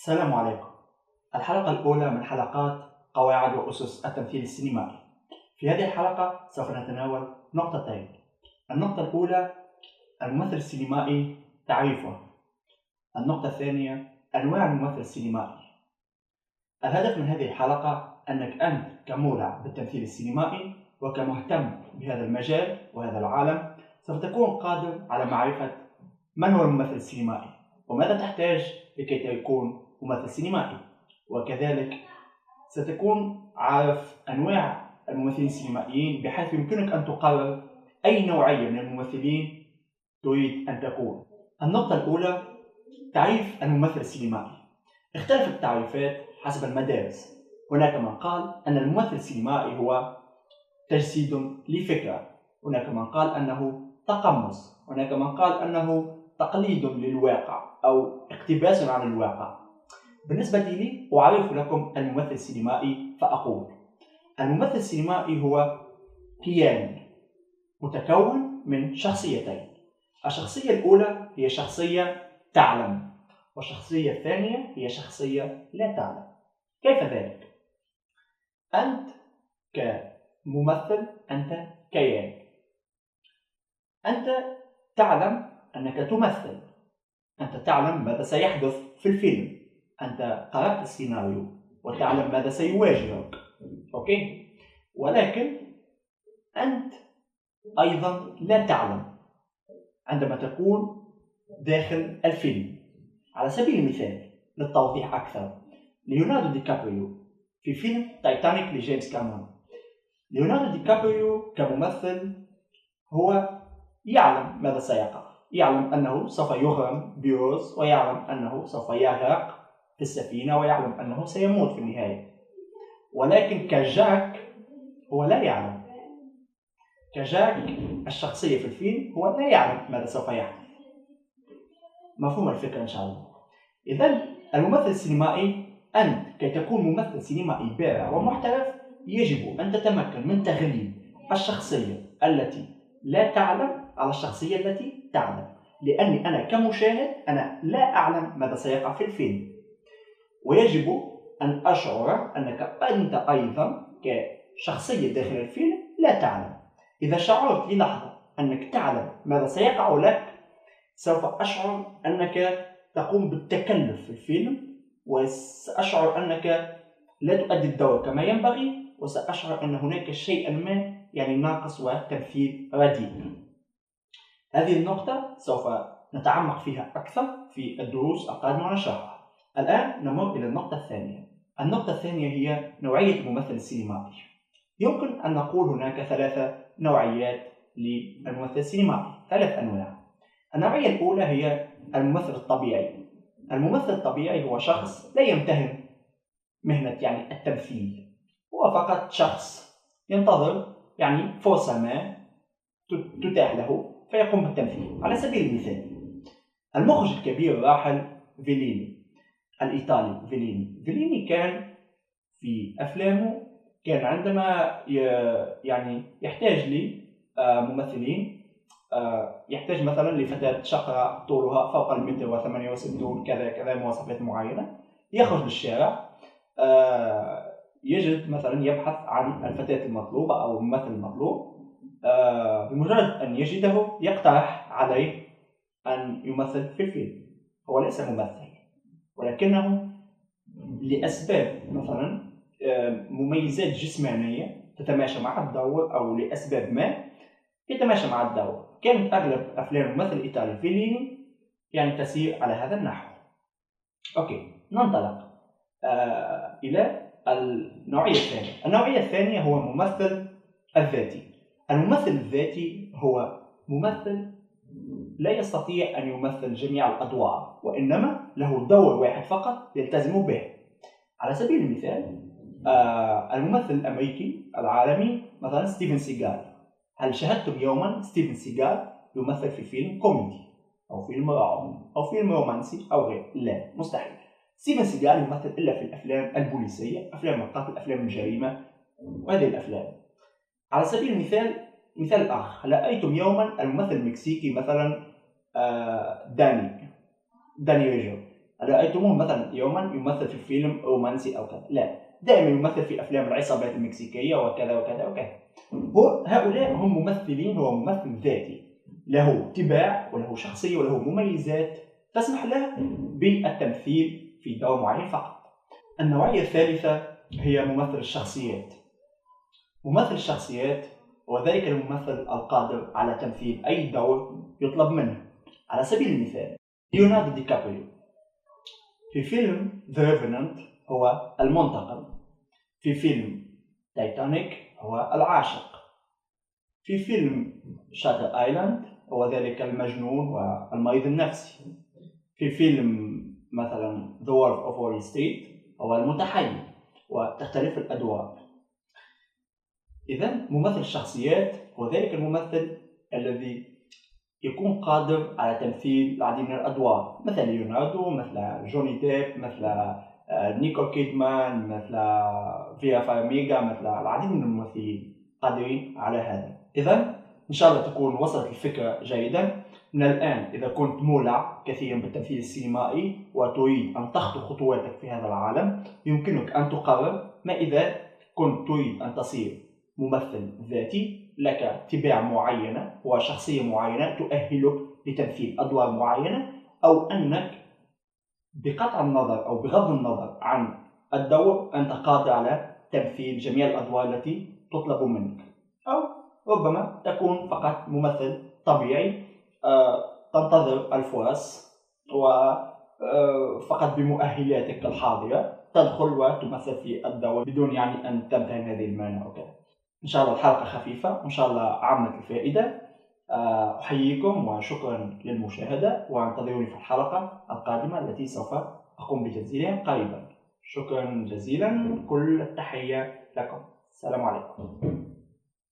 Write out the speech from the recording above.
السلام عليكم. الحلقة الأولى من حلقات قواعد وأسس التمثيل السينمائي. في هذه الحلقة سوف نتناول نقطتين. النقطة الأولى الممثل السينمائي تعريفه. النقطة الثانية أنواع الممثل السينمائي. الهدف من هذه الحلقة أنك أنت كمولع بالتمثيل السينمائي وكمهتم بهذا المجال وهذا العالم سوف تكون قادر على معرفة من هو الممثل السينمائي وماذا تحتاج لكي تكون ممثل سينمائي، وكذلك ستكون عارف أنواع الممثلين السينمائيين بحيث يمكنك أن تقرر أي نوعية من الممثلين تريد أن تكون. النقطة الأولى تعريف الممثل السينمائي. اختلفت التعريفات حسب المدارس. هناك من قال أن الممثل السينمائي هو تجسيد لفكرة، هناك من قال أنه تقمص، هناك من قال أنه تقليد للواقع أو اقتباس عن الواقع. بالنسبة لي أعرف لكم الممثل السينمائي فأقول الممثل السينمائي هو كيان متكون من شخصيتين. الشخصية الأولى هي شخصية تعلم، والشخصية الثانية هي شخصية لا تعلم. كيف ذلك؟ أنت كممثل أنت كيان، أنت تعلم أنك تمثل، أنت تعلم ماذا سيحدث في الفيلم، أنت قرأت السيناريو وتعلم ماذا سيواجهك، أوكي؟ ولكن أنت أيضا لا تعلم عندما تكون داخل الفيلم. على سبيل المثال للتوضيح أكثر، ليوناردو دي كابريو في فيلم تايتانيك لجيمس كاميرون، ليوناردو دي كابريو كممثل هو يعلم ماذا سيقع، يعلم أنه سوف يغرم بيروز ويعلم أنه سوف يغرق في السفينة ويعلم أنه سيموت في النهاية. ولكن كجاك هو لا يعلم، كجاك الشخصية في الفيلم هو لا يعلم ماذا سوف يحدث. مفهوم الفكرة إن شاء الله. إذن الممثل السينمائي، أنت كي تكون ممثل سينمائي بارع ومحترف يجب أن تتمكن من تغليب الشخصية التي لا تعلم على الشخصية التي تعلم، لأني أنا كمشاهد أنا لا أعلم ماذا سيقع في الفيلم، ويجب أن أشعر أنك أنت أيضا كشخصية داخل الفيلم لا تعلم. إذا شعرت للحظة أنك تعلم ماذا سيقع لك سوف أشعر أنك تقوم بالتكلف في الفيلم، وسأشعر أنك لا تؤدي الدور كما ينبغي، وسأشعر أن هناك شيئا ما ناقص وتمثيل رديء. هذه النقطة سوف نتعمق فيها أكثر في الدروس القادمة ونشرحها. الآن نمر إلى النقطة الثانية. النقطة الثانية هي نوعية الممثل السينمائي. يمكن أن نقول هناك 3 نوعيات للممثل السينمائي، 3 أنواع. النوعية الأولى هي الممثل الطبيعي. الممثل الطبيعي هو شخص لا يمتهن مهنة التمثيل، هو فقط شخص ينتظر فرصة ما تتاح له فيقوم بالتمثيل. على سبيل المثال المخرج الكبير الراحل فيليني الإيطالي، فيليني كان في أفلامه كان عندما يحتاج لممثلين، يحتاج مثلا لفتاة شقراء طولها فوق 168 كذا مواصفات معينة، يخرج للشارع يجد مثلا يبحث عن الفتاة المطلوبة أو الممثل المطلوب، بمجرد أن يجده يقترح عليه أن يمثل في الفيلم. هو ليس ممثل، ولكنه لأسباب مثلا مميزات جسمانية تتماشى مع الدور أو لأسباب ما يتماشى مع الدور. كانت أغلب أفلام الممثل الإيطالي فيليني تسير على هذا النحو. أوكي، ننطلق إلى النوعية الثانية. النوعية الثانية هو الممثل الذاتي. الممثل الذاتي هو ممثل لا يستطيع أن يمثل جميع الأدوار، وإنما له دور واحد فقط يلتزم به. على سبيل المثال الممثل الأمريكي العالمي مثلا ستيفن سيغال. هل شاهدتم يوما ستيفن سيغال يمثل في فيلم كوميدي أو فيلم رعب أو فيلم رومانسي أو غير؟ لا، مستحيل. ستيفن سيغال يمثل إلا في الأفلام البوليسية، أفلام القتل، أفلام الجريمة وهذه الأفلام. على سبيل المثال مثال آخر، هل رأيتم يوما الممثل المكسيكي مثلا داني ريجو؟ رأيتموه مثلا يوما يمثل في فيلم رومانسي أو كذا، لا، دائما يمثل في أفلام العصابات المكسيكية وكذا وكذا وكذا. هؤلاء هم ممثلين، هو ممثل ذاتي له طباع وله شخصية وله مميزات تسمح له بالتمثيل في دور معين فقط. النوعية الثالثة هي ممثل الشخصيات. ممثل الشخصيات هو ذلك الممثل القادر على تمثيل أي دور يطلب منه. على سبيل المثال ليوناردو دي كابريو في فيلم The Revenant هو المنتقم، في فيلم تايتانيك هو العاشق، في فيلم شاتر آيلاند هو ذلك المجنون والمريض النفسي، في فيلم مثلا The Wolf of Wall Street هو المتحيل، وتختلف الأدوار. إذن ممثل الشخصيات هو ذلك الممثل الذي يكون قادر على تمثيل العديد من الأدوار، مثل ليوناردو، مثل جوني ديب، مثل نيكول كيدمان، مثل فيا فارميغا، مثل العديد من الممثلين قادرين على هذا. إذن إن شاء الله تكون وصلت الفكرة جيدا. من الآن إذا كنت مولع كثيرا بالتمثيل السينمائي وتريد أن تخطو خطواتك في هذا العالم، يمكنك أن تقرر ما إذا كنت تريد أن تصير ممثل ذاتي لك طباع معينة وشخصية معينة تؤهلك لتمثيل أدوار معينة، أو أنك بقطع النظر أو بغض النظر عن الدور أنت قادر على تمثيل جميع الأدوار التي تطلب منك، أو ربما تكون فقط ممثل طبيعي تنتظر الفرص وفقط بمؤهلاتك الحاضرة تدخل وتمثل في الدور بدون يعني أن تمتهن هذه المهنة أو كذا. إن شاء الله الحلقة خفيفة وإن شاء الله عامة الفائدة. أحييكم وشكرا للمشاهدة، وانتظروني في الحلقة القادمة التي سوف أقوم بتسجيلها قريبا. شكرا جزيلا، كل التحية لكم. السلام عليكم.